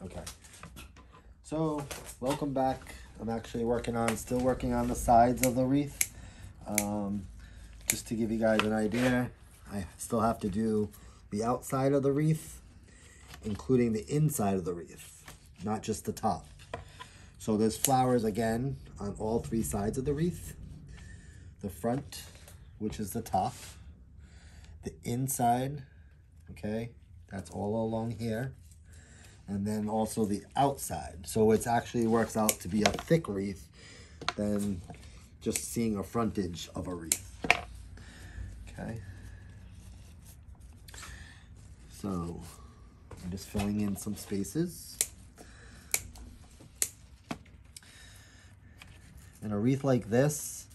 Okay. So, welcome back. I'm actually still working on the sides of the wreath. Just to give you guys an idea, I still have to do the outside of the wreath, including the inside of the wreath, not just the top. So there's flowers again on all three sides of the wreath. The front, which is the top. The inside, okay, that's all along here. And then also the outside. So it actually works out to be a thick wreath than just seeing a frontage of a wreath. Okay. So I'm just filling in some spaces. And a wreath like this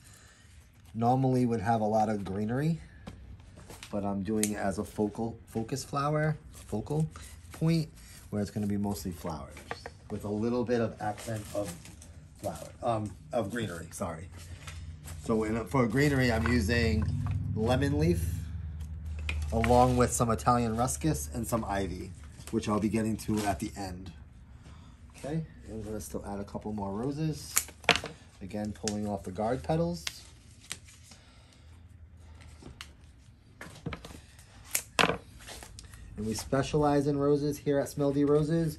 normally would have a lot of greenery, but I'm doing it as a focal point, where it's going to be mostly flowers with a little bit of accent of of greenery, sorry. So for greenery, I'm using lemon leaf along with some Italian ruscus and some ivy, which I'll be getting to at the end. Okay, I'm going to still add a couple more roses. Again, pulling off the guard petals. And we specialize in roses here at Smeldy Roses,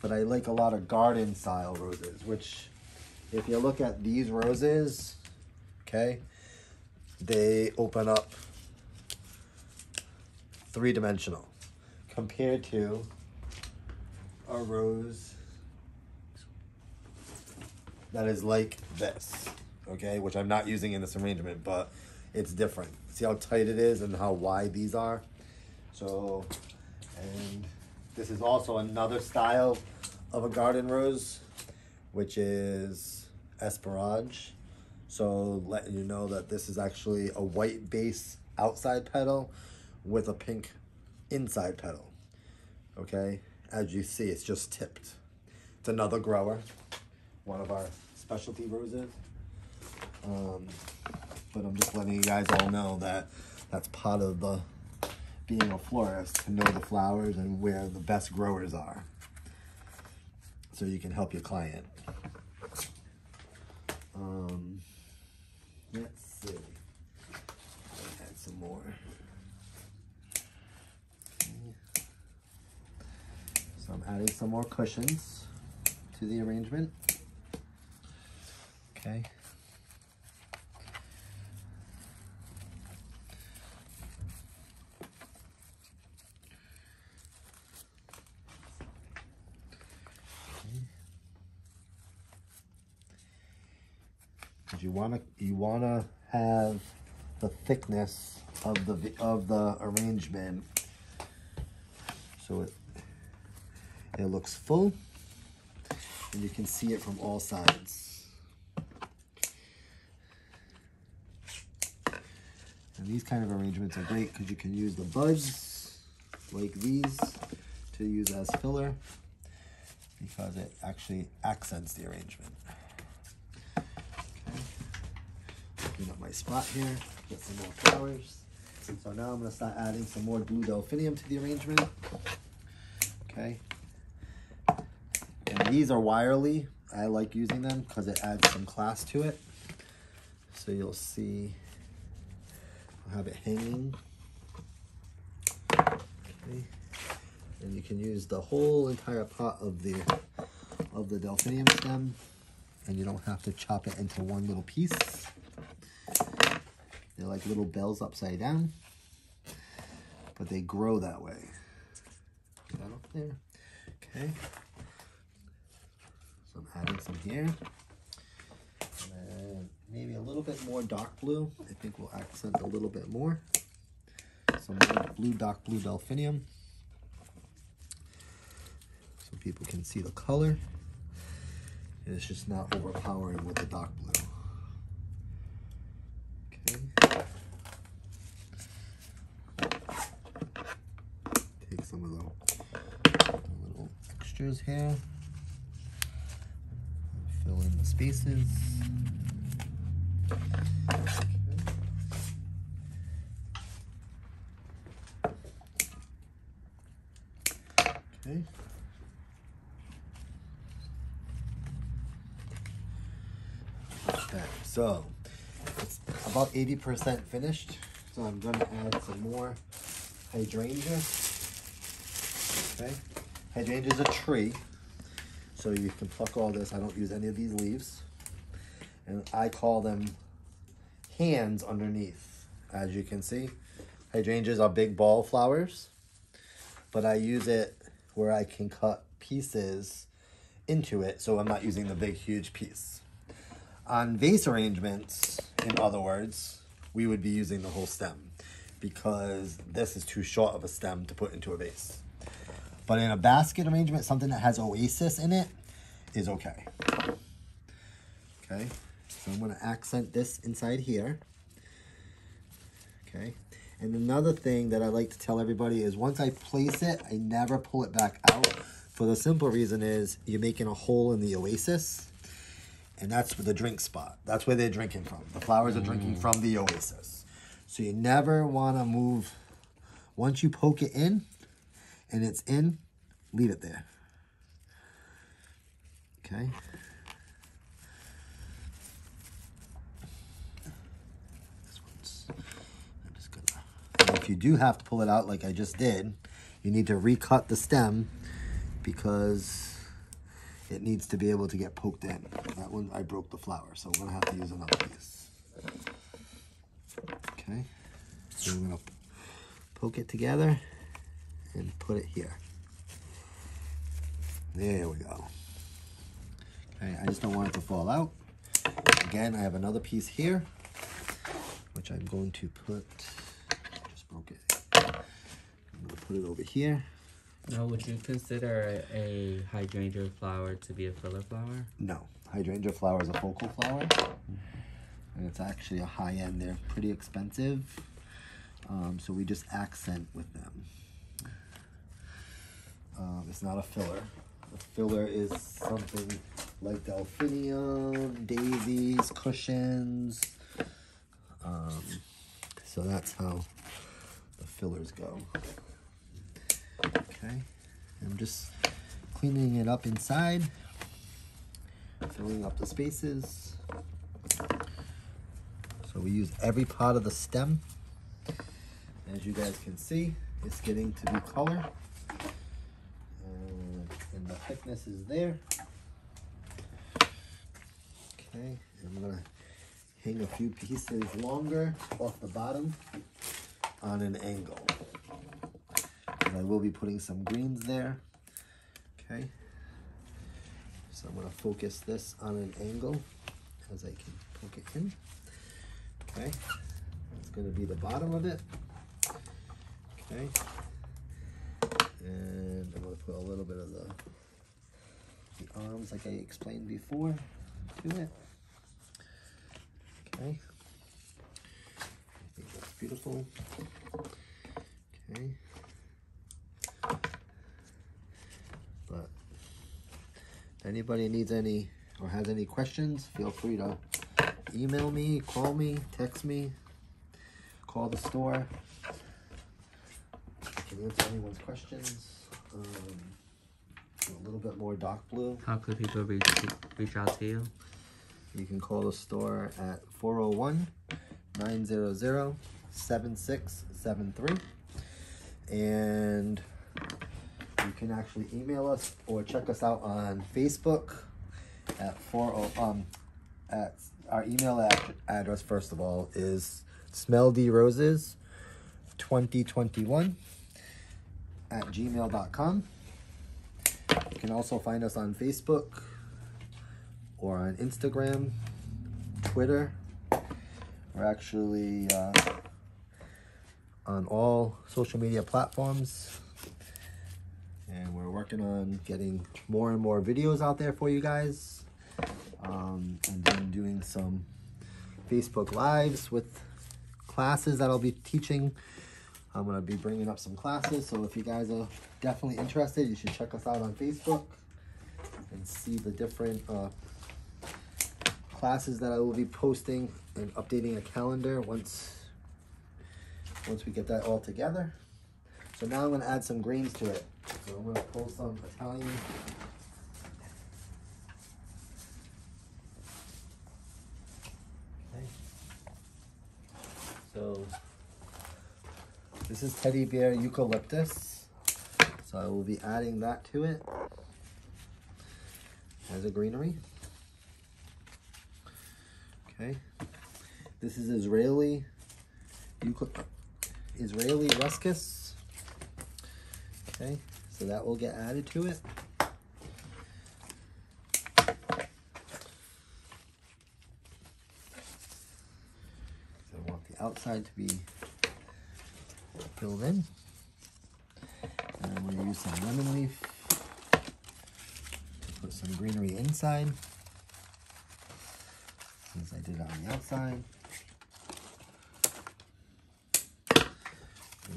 but I like a lot of garden style roses, which if you look at these roses, okay, they open up three-dimensional compared to a rose that is like this, okay, which I'm not using in this arrangement, but it's different. See how tight it is and how wide these are? So, and this is also another style of a garden rose, which is Esperage. So letting you know that this is actually a white base outside petal with a pink inside petal. Okay, as you see, it's just tipped. It's another grower, one of our specialty roses. But I'm just letting you guys all know that that's part of the being a florist, to know the flowers and where the best growers are, so you can help your client. Let's see. I'll add some more. So I'm adding some more cushions to the arrangement. Okay. Because you wanna have the thickness of the arrangement, so it looks full and you can see it from all sides. And these kind of arrangements are great because you can use the buds like these to use as filler, because it actually accents the arrangement. Clean up my spot here, get some more flowers. So now I'm going to start adding some more blue delphinium to the arrangement. Okay. And these are wirely. I like using them because it adds some class to it. So you'll see I'll have it hanging. Okay. And you can use the whole entire pot of the delphinium stem, and you don't have to chop it into one little piece. They're like little bells upside down, but they grow that way. Get that up there. Okay. So I'm adding some here. And maybe a little bit more dark blue. I think we'll accent a little bit more. Some more dark blue delphinium, so people can see the color. And it's just not overpowering with the dark blue. Take some of the little extras here, fill in the spaces. Okay. So it's about 80% finished. So I'm gonna add some more hydrangea. Okay, hydrangea is a tree, so you can pluck all this. I don't use any of these leaves, and I call them hands underneath. As you can see, hydrangeas are big ball flowers, but I use it where I can cut pieces into it, so I'm not using the big huge piece. On vase arrangements, in other words, we would be using the whole stem because this is too short of a stem to put into a vase. But in a basket arrangement, something that has oasis in it is okay. Okay, so I'm gonna accent this inside here. Okay, and another thing that I like to tell everybody is once I place it, I never pull it back out. For the simple reason is you're making a hole in the oasis, and that's the drink spot. That's where they're drinking from. The flowers are drinking from the oasis. So you never wanna move. Once you poke it in and it's in, leave it there. Okay. And if you do have to pull it out like I just did, you need to recut the stem because it needs to be able to get poked in. That one, I broke the flower, so we're gonna have to use another piece. Okay, so we're gonna poke it together and put it here. There we go. Okay, I just don't want it to fall out. Again, I have another piece here, which I'm going to put, just broke it. I'm gonna put it over here. Now, would you consider a hydrangea flower to be a filler flower? No, hydrangea flower is a focal flower, and it's actually a high end. They're pretty expensive, so we just accent with them. It's not a filler. A filler is something like delphinium, daisies, cushions. So that's how the fillers go. Okay, I'm just cleaning it up inside, filling up the spaces. So we use every part of the stem. As you guys can see, it's getting to be color. And the thickness is there. Okay, I'm gonna hang a few pieces longer off the bottom on an angle. I will be putting some greens there. Okay, so I'm going to focus this on an angle as I can poke it in. Okay, that's going to be the bottom of it. Okay, and I'm going to put a little bit of the arms like I explained before to it. Okay, I think that's beautiful. Okay. But if anybody needs any or has any questions, feel free to email me, call me, text me, call the store. I can answer anyone's questions. A little bit more dark blue. How could people reach out to you? You can call the store at 401-900-7673. And you can actually email us or check us out on Facebook at at our email address. First of all, is smelldroses2021@gmail.com. You can also find us on Facebook or on Instagram, Twitter. We're actually on all social media platforms. And we're working on getting more and more videos out there for you guys. And then doing some Facebook Lives with classes that I'll be teaching. I'm going to be bringing up some classes. So if you guys are definitely interested, you should check us out on Facebook and see the different classes that I will be posting and updating a calendar once we get that all together. So now I'm going to add some greens to it. So I'm going to pull some Italian This is teddy bear eucalyptus. So I will be adding that to it as a greenery. Okay. This is Israeli ruscus. Okay, so that will get added to it. So I want the outside to be filled in. And I'm going to use some lemon leaf to put some greenery inside, since I did it on the outside. The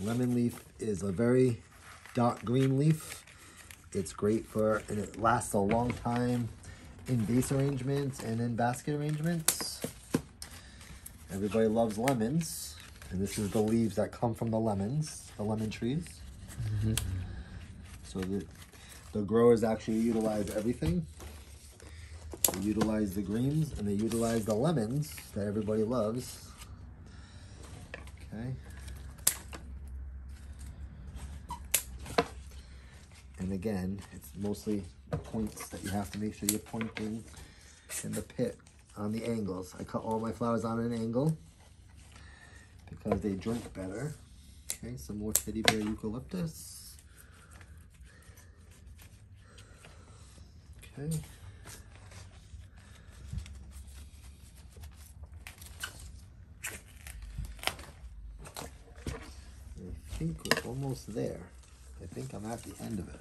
lemon leaf is a very dark green leaf. It's great for, and it lasts a long time in vase arrangements and in basket arrangements. Everybody loves lemons, and this is the leaves that come from the lemons, the lemon trees. Mm-hmm. So the growers actually utilize everything. They utilize the greens and they utilize the lemons that everybody loves. Okay. And again, it's mostly points that you have to make sure you're pointing in the pit on the angles. I cut all my flowers on an angle because they drink better. Okay, some more teddy bear eucalyptus. Okay. I think we're almost there. I think I'm at the end of it.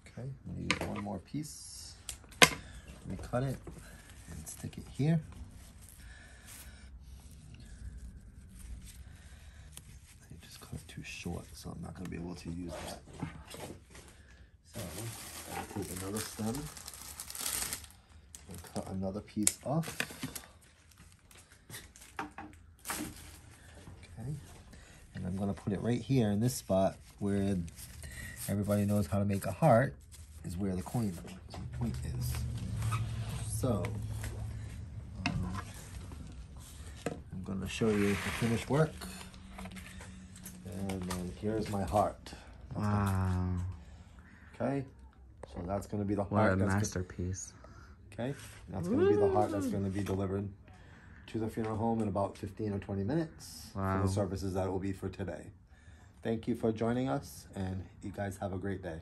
Okay, I'm gonna use one more piece. Let me cut it and stick it here. I just cut it too short, so I'm not gonna be able to use that. So I'll take another stem and cut another piece off. Okay, and I'm gonna put it right here in this spot where everybody knows how to make a heart, is where the point is. So I'm going to show you the finished work, and then here's my heart. Wow. Okay, so that's going to be the What heart. a masterpiece. Okay, that's going to be the heart that's going to be delivered to the funeral home in about 15 or 20 minutes. Wow. For the services that it will be for today. Thank you for joining us, and you guys have a great day.